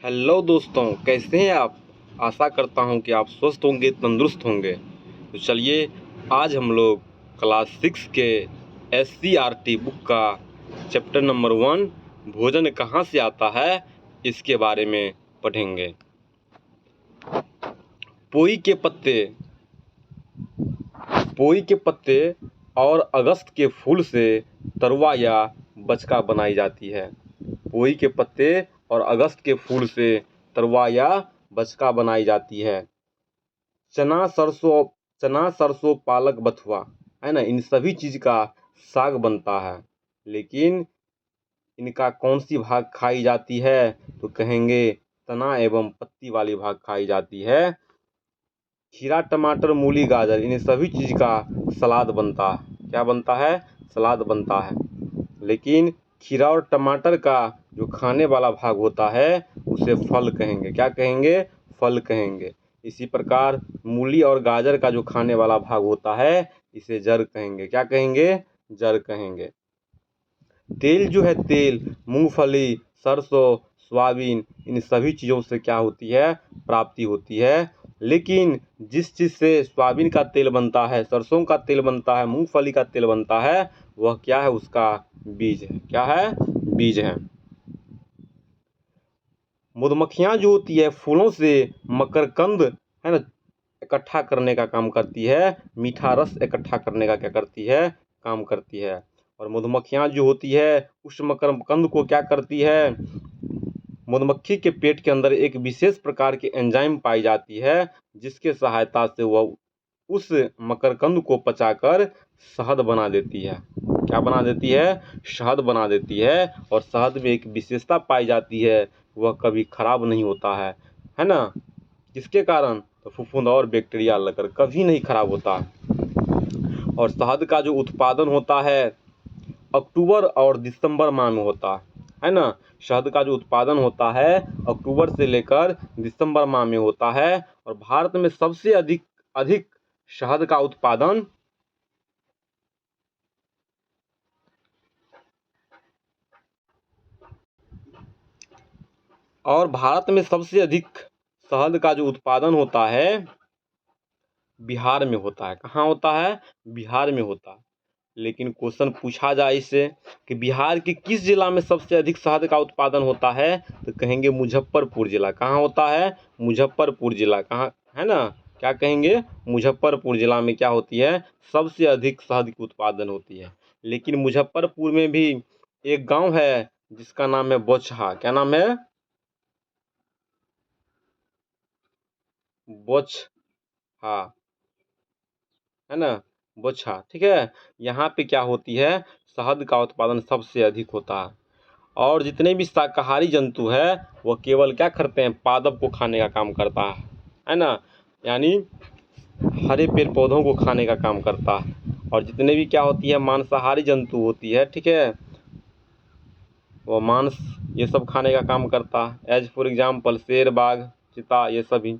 Hello दोस्तों, कैसे हैं आप। आशा करता हूं कि आप स्वस्थ होंगे, तंदुरुस्त होंगे। तो चलिए, आज हम लोग क्लास 6 के SCRT बुक का चैप्टर नंबर 1 भोजन कहाँ से आता है इसके बारे में पढ़ेंगे। पोई के पत्ते और अगस्त के फूल से तरुआ या बचका बनाई जाती है। पोई के पत्ते और अगस्त के फूल से तरुआ या बचका बनाई जाती है। चना सरसों पालक बथुआ है ना, इन सभी चीज़ का साग बनता है। लेकिन इनका कौन सी भाग खाई जाती है तो कहेंगे तना एवं पत्ती वाली भाग खाई जाती है। खीरा टमाटर मूली गाजर इन सभी चीज़ का सलाद बनता है। क्या बनता है? सलाद बनता है। लेकिन खीरा और टमाटर का जो खाने वाला भाग होता है उसे फल कहेंगे। क्या कहेंगे? फल कहेंगे। इसी प्रकार मूली और गाजर का जो खाने वाला भाग होता है इसे जड़ कहेंगे। क्या कहेंगे? जड़ कहेंगे। तेल जो है, तेल मूंगफली, सरसों, सोयाबीन इन सभी चीज़ों से क्या होती है? प्राप्ति होती है। लेकिन जिस चीज़ से सोयाबीन का तेल बनता है, सरसों का तेल बनता है, मूंगफली का तेल बनता है, वह क्या है? उसका बीज है। क्या है? बीज है। मधुमक्खियाँ जो होती है फूलों से मकरकंद है ना इकट्ठा करने का काम करती है। मीठा रस इकट्ठा करने का क्या करती है? काम करती है। और मधुमक्खियाँ जो होती है उस मकरकंद को क्या करती है? मधुमक्खी के पेट के अंदर एक विशेष प्रकार की एंजाइम पाई जाती है जिसके सहायता से वह उस मकरकंद को पचाकर शहद बना देती है। क्या बना देती है? शहद बना देती है। और शहद में एक विशेषता पाई जाती है, वह कभी खराब नहीं होता है ना। किसके कारण? तो फफूंद और बैक्टीरिया लगकर कभी नहीं खराब होता। और शहद का जो उत्पादन होता है अक्टूबर और दिसंबर माह में होता है ना। शहद का जो उत्पादन होता है अक्टूबर से लेकर दिसंबर माह में होता है। और भारत में सबसे अधिक शहद का उत्पादन शहद का जो उत्पादन होता है बिहार में होता है। कहाँ होता है? बिहार में होता है। लेकिन क्वेश्चन पूछा जाए इससे कि बिहार के किस जिला में सबसे अधिक शहद का उत्पादन होता है तो कहेंगे मुजफ्फरपुर जिला। कहाँ होता है? मुजफ्फरपुर जिला। कहाँ है ना? क्या कहेंगे? मुजफ्फरपुर जिला में क्या होती है? सबसे अधिक शहद की उत्पादन होती है। लेकिन मुजफ्फरपुर में भी एक गांव है जिसका नाम है बोचहा। क्या नाम है? बोचहा है ना, बोचहा। ठीक है। यहाँ पे क्या होती है? शहद का उत्पादन सबसे अधिक होता है। और जितने भी शाकाहारी जंतु है वह केवल क्या करते हैं? पादप को खाने का काम करता है ना, यानी हरे पेड़ पौधों को खाने का काम करता है। और जितने भी क्या होती है मांसाहारी जंतु होती है, ठीक है, वो मांस ये सब खाने का काम करता है। एज फॉर एग्जाम्पल शेर, बाघ, चीता ये सभी।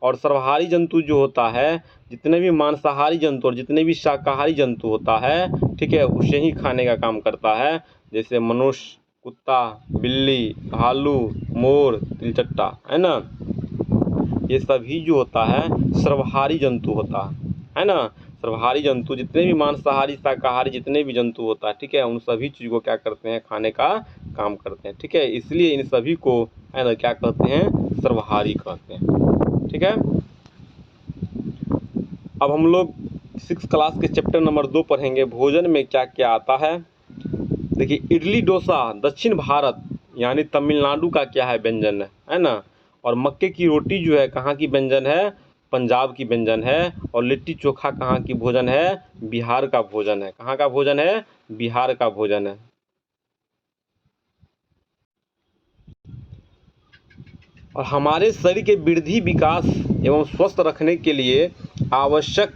और सर्वाहारी जंतु जो होता है, जितने भी मांसाहारी जंतु और जितने भी शाकाहारी जंतु होता है, ठीक है, उसे ही खाने का काम करता है। जैसे मनुष्य, कुत्ता, बिल्ली, भालू, मोर, तिलचट्टा है ना, ये सभी जो होता है सर्वहारी जंतु होता है ना। सर्वहारी जंतु जितने भी मांसाहारी शाकाहारी जितने भी जंतु होता है, ठीक है, उन सभी चीज़ को क्या करते हैं? खाने का काम करते हैं। ठीक है, इसलिए इन सभी को है ना क्या कहते हैं? सर्वहारी कहते हैं। ठीक है। अब हम लोग 6 क्लास के चैप्टर नंबर 2 पढ़ेंगे। भोजन में क्या क्या आता है। देखिए, इडली डोसा दक्षिण भारत यानी तमिलनाडु का क्या है? व्यंजन है ना। और मक्के की रोटी जो है कहाँ की व्यंजन है? पंजाब की व्यंजन है। और लिट्टी चोखा कहाँ की भोजन है? बिहार का भोजन है। कहाँ का भोजन है? बिहार का भोजन है। और हमारे शरीर के वृद्धि, विकास एवं स्वस्थ रखने के लिए आवश्यक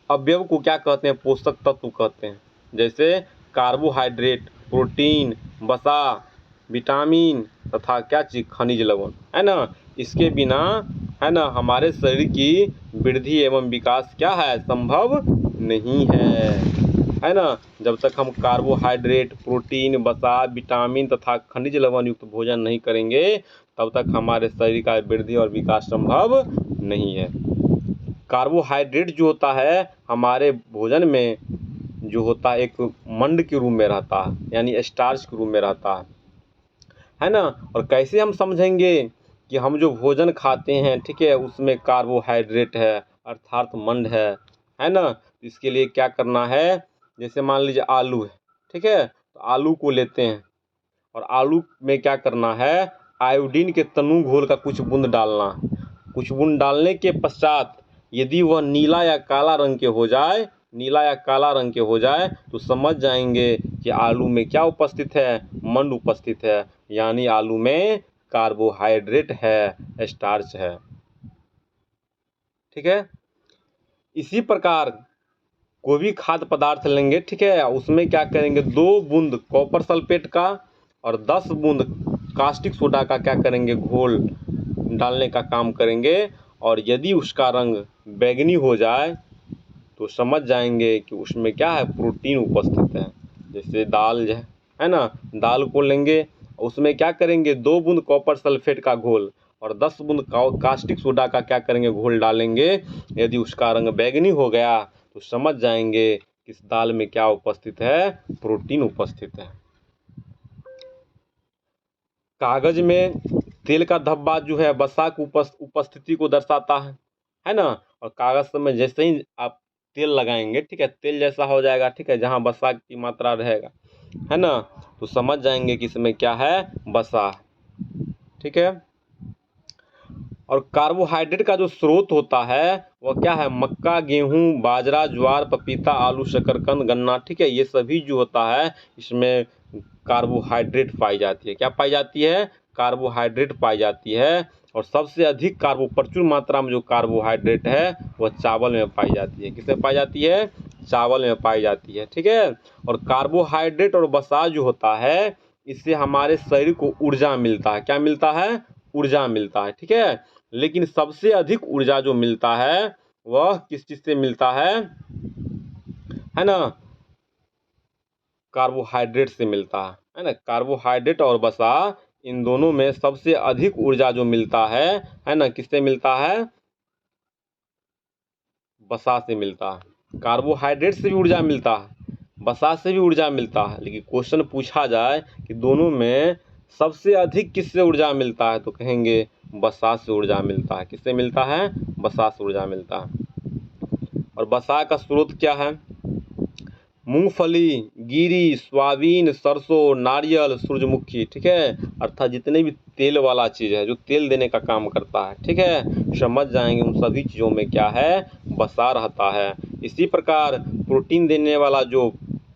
अवयव को क्या कहते हैं? पोषक तत्व कहते हैं। जैसे कार्बोहाइड्रेट, प्रोटीन, वसा, विटामिन तथा क्या चीज़? खनिज लवण है ना। इसके बिना है ना हमारे शरीर की वृद्धि एवं विकास क्या है? संभव नहीं है। है ना। जब तक हम कार्बोहाइड्रेट, प्रोटीन, वसा, विटामिन तथा खनिज लवण युक्त भोजन नहीं करेंगे तब तक हमारे शरीर का वृद्धि और विकास संभव नहीं है। कार्बोहाइड्रेट जो होता है हमारे भोजन में जो होता है एक मंड के रूप में रहता है, यानी स्टार्च के रूप में रहता है ना। और कैसे हम समझेंगे कि हम जो भोजन खाते हैं, ठीक है, उसमें कार्बोहाइड्रेट है अर्थात मंड है ना। इसके लिए क्या करना है, जैसे मान लीजिए आलू है, ठीक है, तो आलू को लेते हैं और आलू में क्या करना है, आयोडीन के तनु घोल का कुछ बूंद डालना। कुछ बूंद डालने के पश्चात यदि वह नीला या काला रंग के हो जाए, नीला या काला रंग के हो जाए तो समझ जाएंगे कि आलू में क्या उपस्थित है, मंड उपस्थित है, यानी आलू में कार्बोहाइड्रेट है, स्टार्च है। ठीक है। इसी प्रकार कोई भी खाद्य पदार्थ लेंगे, ठीक है, उसमें क्या करेंगे, 2 बूंद कॉपर सल्फेट का और 10 बूंद कास्टिक सोडा का क्या करेंगे, घोल डालने का काम करेंगे। और यदि उसका रंग बैंगनी हो जाए तो समझ जाएंगे कि उसमें क्या है, प्रोटीन उपस्थित है। जैसे दाल है ना, दाल को लेंगे, उसमें क्या करेंगे, 2 बूंद कॉपर सल्फेट का घोल और 10 बूंद कास्टिक सोडा का क्या करेंगे, घोल डालेंगे। यदि उसका रंग बैंगनी हो गया तो समझ जाएंगे कि इस दाल में क्या उपस्थित है, प्रोटीन उपस्थित है। कागज में तेल का धब्बा जो है वसा की उपस्थिति को दर्शाता है ना। और कागज में जैसे ही आप तेल लगाएंगे, ठीक है, तेल जैसा हो जाएगा, ठीक है, जहाँ वसा की मात्रा रहेगा, है ना, तो समझ जाएंगे कि इसमें क्या है, वसा। ठीक है। और कार्बोहाइड्रेट का जो स्रोत होता है वह क्या है, मक्का, गेहूं, बाजरा, ज्वार, पपीता, आलू, शकरकंद, गन्ना, ठीक है, ये सभी जो होता है इसमें कार्बोहाइड्रेट पाई जाती है। क्या पाई जाती है, कार्बोहाइड्रेट पाई जाती है। और सबसे अधिक प्रचुर मात्रा में जो कार्बोहाइड्रेट है वह चावल में पाई जाती है। किसमें पाई जाती है, चावल में पाई जाती है। ठीक है। और कार्बोहाइड्रेट और वसा जो होता है इससे हमारे शरीर को ऊर्जा मिलता है। क्या मिलता है, ऊर्जा मिलता है। ठीक है। लेकिन सबसे अधिक ऊर्जा जो मिलता है वह किस चीज से मिलता है ना, कार्बोहाइड्रेट से मिलता है ना। कार्बोहाइड्रेट और वसा इन दोनों में सबसे अधिक ऊर्जा जो मिलता है ना, किससे मिलता है, वसा से मिलता है। कार्बोहाइड्रेट से भी ऊर्जा मिलता है, वसा से भी ऊर्जा मिलता है। लेकिन क्वेश्चन पूछा जाए कि दोनों में सबसे अधिक किससे ऊर्जा मिलता है तो कहेंगे वसा से ऊर्जा मिलता है। किससे मिलता है, वसा से ऊर्जा मिलता है। और वसा का स्रोत क्या है, मूंगफली, गिरी, सोयाबीन, सरसों, नारियल, सूरजमुखी। ठीक है। अर्थात जितने भी तेल वाला चीज़ है जो तेल देने का काम करता है, ठीक है, समझ जाएंगे उन सभी चीज़ों में क्या है, वसा रहता है। इसी प्रकार प्रोटीन देने वाला जो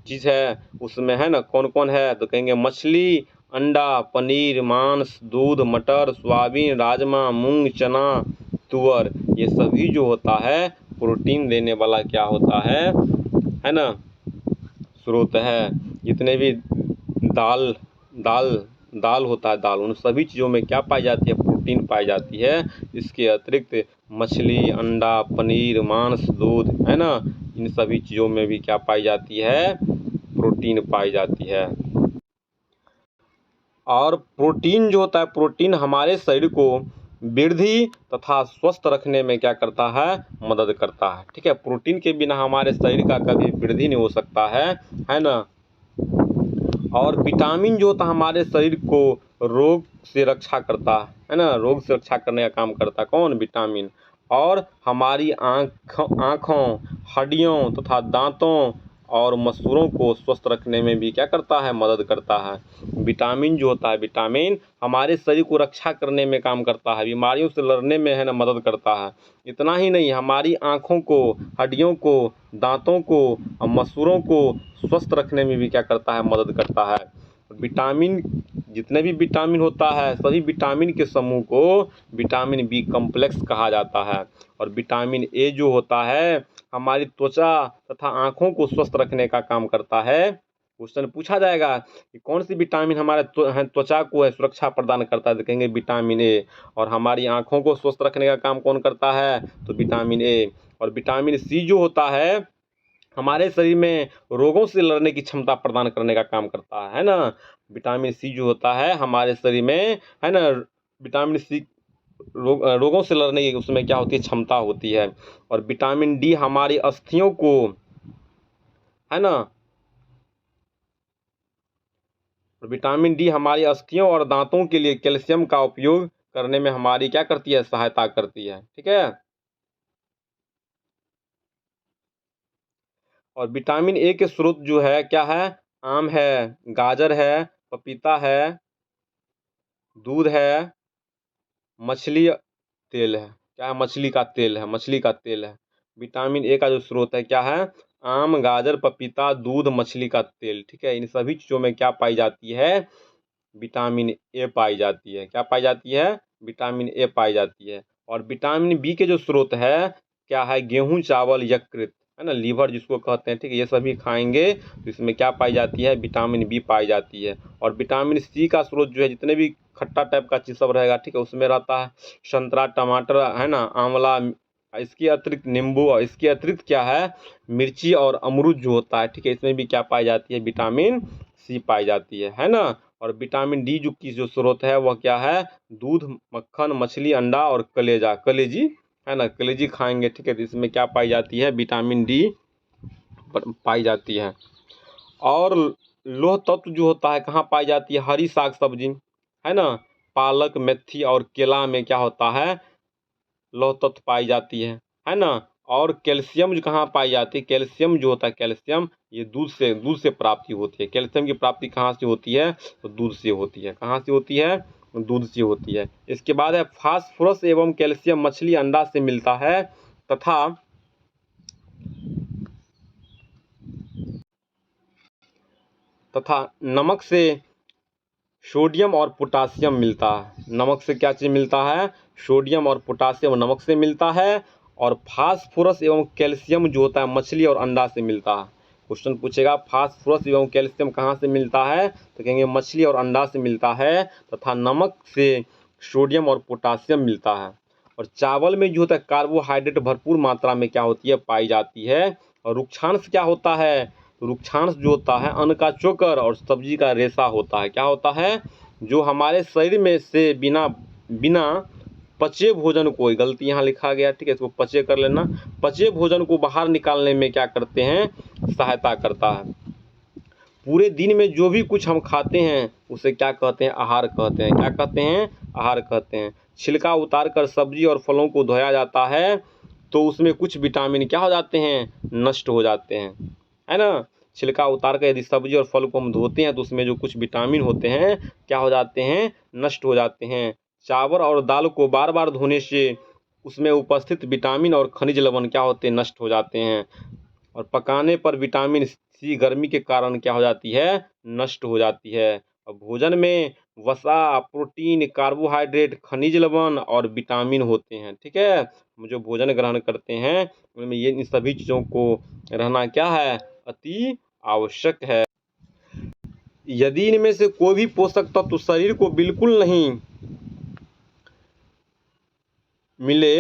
चीज़ है उसमें है ना, कौन कौन है तो कहेंगे मछली, अंडा, पनीर, मांस, दूध, मटर, सोयाबीन, राजमा, मूंग, चना, तुअर, ये सभी जो होता है प्रोटीन देने वाला क्या होता है ना, स्रोत है। जितने भी दाल दाल दाल होता है, दाल, उन सभी चीज़ों में क्या पाई जाती है, प्रोटीन पाई जाती है। इसके अतिरिक्त मछली, अंडा, पनीर, मांस, दूध, है ना, इन सभी चीज़ों में भी क्या पाई जाती है, प्रोटीन पाई जाती है। और प्रोटीन जो होता है, प्रोटीन हमारे शरीर को वृद्धि तथा स्वस्थ रखने में क्या करता है, मदद करता है। ठीक है। प्रोटीन के बिना हमारे शरीर का कभी वृद्धि नहीं हो सकता है ना। और विटामिन जो होता है हमारे शरीर को रोग से रक्षा करता है ना, रोग से रक्षा करने का काम करता है कौन, विटामिन। और हमारी आँखों, हड्डियों तथा दांतों और मसूड़ों को स्वस्थ रखने में भी क्या करता है, मदद करता है। विटामिन जो होता है, विटामिन हमारे शरीर को रक्षा करने में काम करता है, बीमारियों से लड़ने में है ना मदद करता है। इतना ही नहीं, हमारी आँखों को, हड्डियों को, दांतों को और मसूड़ों को स्वस्थ रखने में भी क्या करता है, मदद करता है। विटामिन, जितने भी विटामिन होता है सभी विटामिन के समूह को विटामिन बी कॉम्प्लेक्स कहा जाता है। और विटामिन ए जो होता है हमारी त्वचा तथा आँखों को स्वस्थ रखने का काम करता है। क्वेश्चन पूछा जाएगा कि कौन सी विटामिन हमारे त्वचा को सुरक्षा प्रदान करता है तो कहेंगे विटामिन ए। और हमारी आँखों को स्वस्थ रखने का काम कौन करता है तो विटामिन ए। और विटामिन सी जो होता है हमारे शरीर में रोगों से लड़ने की क्षमता प्रदान करने का काम करता है ना। विटामिन सी जो होता है हमारे शरीर में, है ना, विटामिन सी रोगों से लड़ने की उसमें क्या होती है, क्षमता होती है। और विटामिन डी हमारी अस्थियों को, है ना, विटामिन डी हमारी अस्थियों और दांतों के लिए कैल्शियम का उपयोग करने में हमारी क्या करती है, सहायता करती है। ठीक है। और विटामिन ए के स्रोत जो है क्या है, आम है, गाजर है, पपीता है, दूध है, मछली तेल है। क्या है, मछली का तेल है, मछली का तेल है। विटामिन ए का जो स्रोत है क्या है, आम, गाजर, पपीता, दूध, मछली का तेल। ठीक है। इन सभी चीज़ों में क्या पाई जाती है, विटामिन ए पाई जाती है। क्या पाई जाती है, विटामिन ए पाई जाती है। और विटामिन बी के जो स्रोत है क्या है, गेहूं, चावल, यकृत, है ना, लीवर जिसको कहते हैं। ठीक है। ये सभी खाएंगे तो इसमें क्या पाई जाती है, विटामिन बी पाई जाती है। और विटामिन सी का स्रोत जो है, जितने भी खट्टा टाइप का चीज़ सब रहेगा, ठीक है, उसमें रहता है संतरा, टमाटर, है ना, आंवला, इसके अतिरिक्त नींबू, और इसके अतिरिक्त क्या है, मिर्ची और अमरूद जो होता है। ठीक है। इसमें भी क्या पाई जाती है, विटामिन सी पाई जाती है ना। और विटामिन डी जो स्रोत है वह क्या है, दूध, मक्खन, मछली, अंडा और कलेजा, कलेजी, है ना, कलेजी खाएंगे। ठीक है। तो इसमें क्या पाई जाती है, विटामिन डी पाई जाती है। और लोह तत्व जो होता है कहाँ पाई जाती है, हरी साग सब्जी, है ना, पालक, मेथी और केला में क्या होता है, लौह तत्व पाई जाती है ना। और कैल्शियम जो कहाँ पाई जाती है, कैल्शियम जो होता है, कैल्शियम ये दूध से प्राप्ति होती है। कैल्शियम की प्राप्ति कहाँ से होती है, तो दूध से होती है। कहाँ से होती है, दूध से होती है। इसके बाद है फास्फोरस एवं कैल्शियम मछली, अंडा से मिलता है तथा नमक से सोडियम और पोटासियम मिलता है। नमक से क्या चीज़ मिलता है, सोडियम और पोटासियम नमक से मिलता है। और फास्फोरस एवं कैल्शियम जो होता है मछली और अंडा से मिलता है। क्वेश्चन पूछेगा फास्फोरस एवं कैल्शियम कहाँ से मिलता है, तो कहेंगे मछली और अंडा से मिलता है। तथा नमक से सोडियम और पोटासियम मिलता है। और चावल में जो होता है कार्बोहाइड्रेट भरपूर मात्रा में क्या होती है, पाई जाती है। और रुक्षांश क्या होता है, रुक्षांश जो होता है अन्न का चोकर और सब्जी का रेशा होता है। क्या होता है, जो हमारे शरीर में से बिना बिना पचे भोजन को, गलती यहाँ लिखा गया, ठीक है, इसको पचे कर लेना, पचे भोजन को बाहर निकालने में क्या करते हैं, सहायता करता है। पूरे दिन में जो भी कुछ हम खाते हैं उसे क्या कहते हैं, आहार कहते हैं। क्या कहते हैं, आहार कहते हैं। छिलका उतार कर सब्जी और फलों को धोया जाता है तो उसमें कुछ विटामिन क्या हो जाते हैं, नष्ट हो जाते हैं, है ना। छिलका उतार कर यदि सब्जी और फल को हम धोते हैं तो उसमें जो कुछ विटामिन होते हैं क्या हो जाते हैं, नष्ट हो जाते हैं। चावल और दाल को बार बार धोने से उसमें उपस्थित विटामिन और खनिज लवण क्या होते हैं, नष्ट हो जाते हैं। और पकाने पर विटामिन सी गर्मी के कारण क्या हो जाती है, नष्ट हो जाती है। और भोजन में वसा, प्रोटीन, कार्बोहाइड्रेट, खनिज लवण और विटामिन होते हैं। ठीक है। हम जो भोजन ग्रहण करते हैं उनमें ये इन सभी चीज़ों को रहना क्या है, अति आवश्यक है। यदि इनमें से कोई भी पोषक तत्व शरीर को बिल्कुल नहीं मिले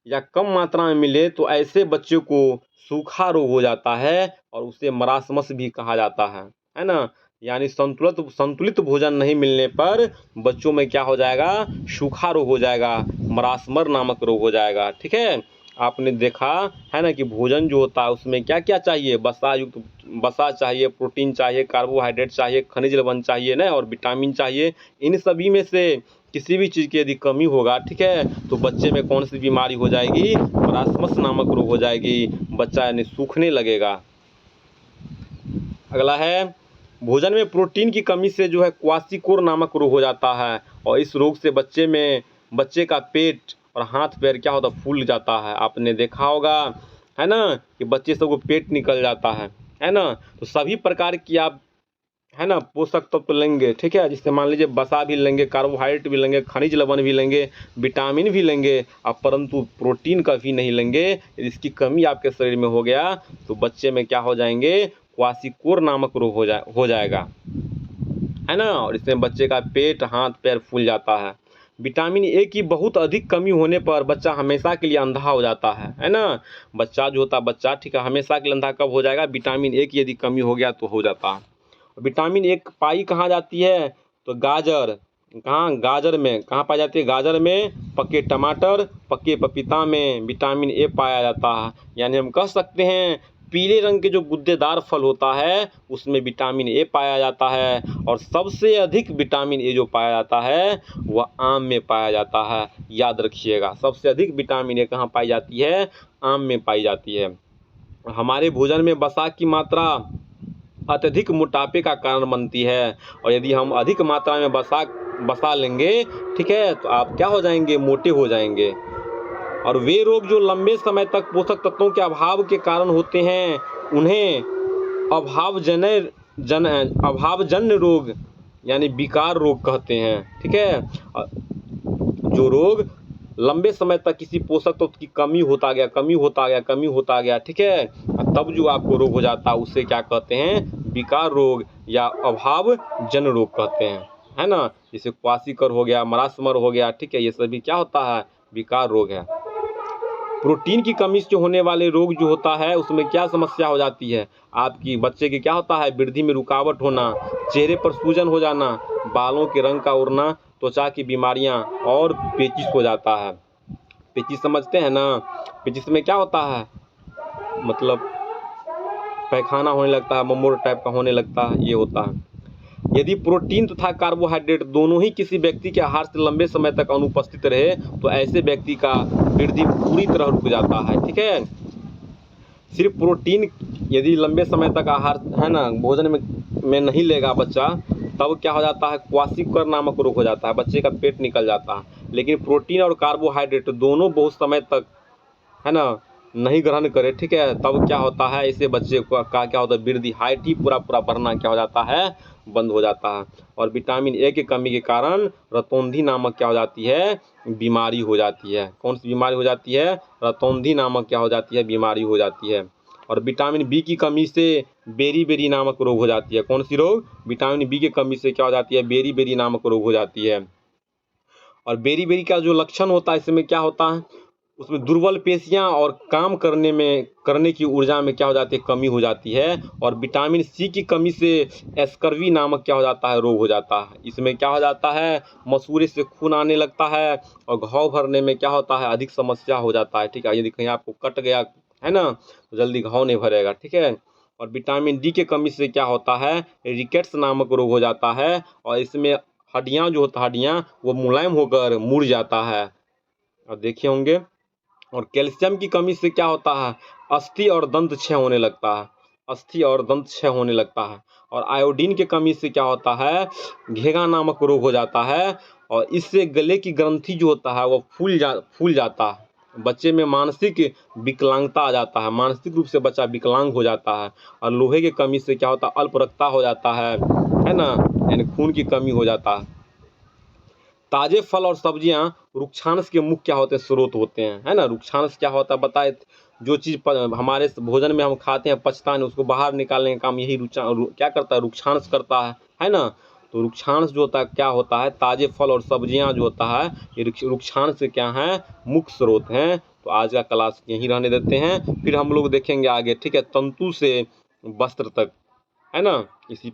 या कम मात्रा में मिले तो ऐसे बच्चे को सूखा रोग हो जाता है और उसे मरासमस भी कहा जाता है ना। यानी संतुलित भोजन नहीं मिलने पर बच्चों में क्या हो जाएगा, सूखा रोग हो जाएगा, मरासमर नामक रोग हो जाएगा। ठीक है। आपने देखा है ना कि भोजन जो होता है उसमें क्या क्या चाहिए, वसा चाहिए, प्रोटीन चाहिए, कार्बोहाइड्रेट चाहिए, खनिज लवण चाहिए ना, और विटामिन चाहिए। इन सभी में से किसी भी चीज़ की यदि कमी होगा, ठीक है, तो बच्चे में कौन सी बीमारी हो जाएगी, मरासमस नामक रोग हो जाएगी, बच्चा यानी सूखने लगेगा। अगला है, भोजन में प्रोटीन की कमी से जो है क्वाशीकोर नामक रोग हो जाता है। और इस रोग से बच्चे का पेट और हाथ पैर क्या होता है, फूल जाता है। आपने देखा होगा है ना कि बच्चे सबको पेट निकल जाता है ना। तो सभी प्रकार की आप, है ना, पोषक तत्व तो लेंगे, ठीक है, जिससे मान लीजिए वसा भी लेंगे, कार्बोहाइड्रेट भी लेंगे, खनिज लवण भी लेंगे, विटामिन भी लेंगे, अब परंतु प्रोटीन कभी नहीं लेंगे। इसकी कमी आपके शरीर में हो गया तो बच्चे में क्या हो जाएंगे, क्वाशीकोर नामक रोग हो जाएगा, है ना। और इसमें बच्चे का पेट, हाथ पैर फूल जाता है। विटामिन ए की बहुत अधिक कमी होने पर बच्चा हमेशा के लिए अंधा हो जाता है ना। बच्चा जो होता है बच्चा, ठीक है, हमेशा के लिए अंधा कब हो जाएगा? विटामिन ए की यदि कमी हो गया तो हो जाता है। विटामिन ए पाई कहाँ जाती है? तो गाजर, कहाँ? गाजर में। कहाँ पाई जाती है? गाजर में, पके टमाटर, पके पपीता में विटामिन ए पाया जाता है। यानी हम कह सकते हैं पीले रंग के जो गुद्देदार फल होता है उसमें विटामिन ए पाया जाता है, और सबसे अधिक विटामिन ए जो पाया जाता है वह आम में पाया जाता है। याद रखिएगा, सबसे अधिक विटामिन ए कहाँ पाई जाती है? आम में पाई जाती है। हमारे भोजन में वसा की मात्रा अत्यधिक मोटापे का कारण बनती है, और यदि हम अधिक मात्रा में वसा लेंगे, ठीक है, तो आप क्या हो जाएंगे? मोटे हो जाएंगे। और वे रोग जो लंबे समय तक पोषक तत्वों के अभाव के कारण होते हैं उन्हें अभावजन्य रोग यानी विकार रोग कहते हैं। ठीक है, जो रोग लंबे समय तक किसी पोषक तत्व की कमी होता गया, ठीक है, तब जो आपको रोग हो जाता है उसे क्या कहते हैं? विकार रोग या अभावजन्य रोग कहते हैं, है ना। जैसे क्वासिकर हो गया, मरासमर हो गया, ठीक है, ये सभी क्या होता है? विकार रोग है। प्रोटीन की कमी से होने वाले रोग जो होता है उसमें क्या समस्या हो जाती है? आपकी बच्चे की क्या होता है? वृद्धि में रुकावट होना, चेहरे पर सूजन हो जाना, बालों के रंग का उड़ना, त्वचा की बीमारियां और पेचिश हो जाता है। पेचिश समझते हैं ना? पेचिश में क्या होता है? मतलब पैखाना होने लगता है, ममोर टाइप का होने लगता है, ये होता है। यदि प्रोटीन तथा कार्बोहाइड्रेट दोनों ही किसी व्यक्ति के आहार से लंबे समय तक अनुपस्थित रहे तो ऐसे व्यक्ति का वृद्धि पूरी तरह रुक जाता है। ठीक है, सिर्फ प्रोटीन यदि लंबे समय तक आहार, है ना, भोजन में नहीं लेगा बच्चा, तब क्या हो जाता है? क्वासिकर नामक रोग हो जाता है, बच्चे का पेट निकल जाता है। लेकिन प्रोटीन और कार्बोहाइड्रेट दोनों बहुत समय तक, है ना, नहीं ग्रहण करे, ठीक है, तब क्या होता है? ऐसे बच्चे का क्या होता है? वृद्धि, हाइट ही पूरा भरना क्या हो जाता है? बंद हो जाता है। और विटामिन ए की कमी के कारण रतौंधी नामक क्या हो जाती है? बीमारी हो जाती है। कौन सी बीमारी हो जाती है? रतौंधी नामक क्या हो जाती है? बीमारी हो जाती है। और विटामिन बी की कमी से बेरी नामक रोग हो जाती है। कौन सी रोग? विटामिन बी की कमी से क्या हो जाती है? बेरी नामक रोग हो जाती है। और बेरी का जो लक्षण होता है इसमें क्या होता है? उसमें दुर्बल पेशियां और काम करने की ऊर्जा में क्या हो जाती है? कमी हो जाती है। और विटामिन सी की कमी से एस्कर्वी नामक क्या हो जाता है? रोग हो जाता है। इसमें क्या हो जाता है? मसूड़े से खून आने लगता है, और घाव भरने में क्या होता है? अधिक समस्या हो जाता है। ठीक है, यदि कहीं आपको कट गया है ना तो जल्दी घाव नहीं भरेगा। ठीक है, और विटामिन डी की कमी से क्या होता है? रिकेट्स नामक रोग हो जाता है, और इसमें हड्डियां जो होता है, हड्डियां वो मुलायम होकर मुड़ जाता है, और देखे होंगे। और कैल्शियम की कमी से क्या होता है? अस्थि और दंत क्षय होने लगता है, अस्थि और दंत क्षय होने लगता है। और आयोडीन की कमी से क्या होता है? घेगा नामक रोग हो जाता है, और इससे गले की ग्रंथि जो होता है वो फूल जाता है। बच्चे में मानसिक विकलांगता आ जाता है, मानसिक रूप से बच्चा विकलांग हो जाता है। और लोहे की कमी से क्या होता है? अल्परक्तता हो जाता है ना, यानी खून की कमी हो जाता है। ताजे फल और सब्जियां रुक्षांश के मुख्य क्या होते हैं? स्रोत होते हैं, है ना। रुक्षांश क्या होता है बताए? जो चीज हमारे भोजन में हम खाते हैं पचता नहीं, उसको बाहर निकालने का काम यही क्या करता है? रुक्षांश करता है ना। तो रुक्षांश जो होता है क्या होता है? ताजे फल और सब्जियां जो होता है ये रुक्षांश से क्या है? मुख्य स्रोत हैं। तो आज का क्लास यहीं रहने देते हैं, फिर हम लोग देखेंगे आगे। ठीक है, तंतु से वस्त्र तक, है ना, इसी